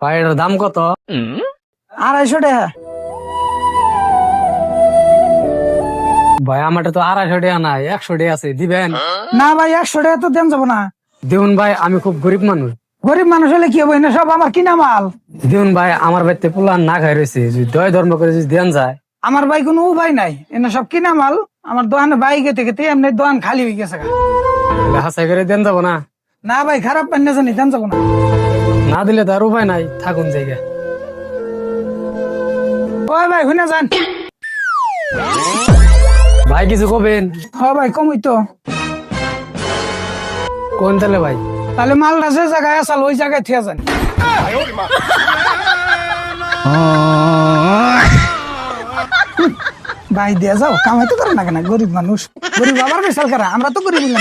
ভাই এটার দাম কত? 250 টাকা। ভাই আমারটা তো 250 টাকা না, 100 টাকা আছে, দিবেন? না ভাই, 100 টাকা তো দেন যাবো না। দিউন ভাই, আমি খুব গরিব মানুষ। গরিব মানুষ হলে কি হবে, না সব আমার কিনা মাল। দিউন ভাই, আমার বাড়িতে পোলা না খাই রয়েছে, যদি দয় ধর্ম করে যদি দেন যায়। আমার ভাই কোনো উপায় নাই, এনে সব কিনা মাল। আমার দোকানে ভাই গেতে গেতে এমনি দোকান খালি হয়ে গেছে গা। হাসাই করে দেন যাবো না? না ভাই, খারাপ পান না জানি, দেন যাবো না। না দিলে তো আর উপায় নাই, থাকুন জায়গা। ওই ভাই শুনে যান। ভাই কিছু কবেন? হ ভাই, কমই তো। কোন তাহলে ভাই? তাহলে মালটা যে জায়গায় আসাল ওই জায়গায় থিয়া যান। ভাই দিয়ে যাও, কামাই তো করে না কেন, গরিব মানুষ। গরিব আবার বিশাল করা, আমরা তো গরিব না।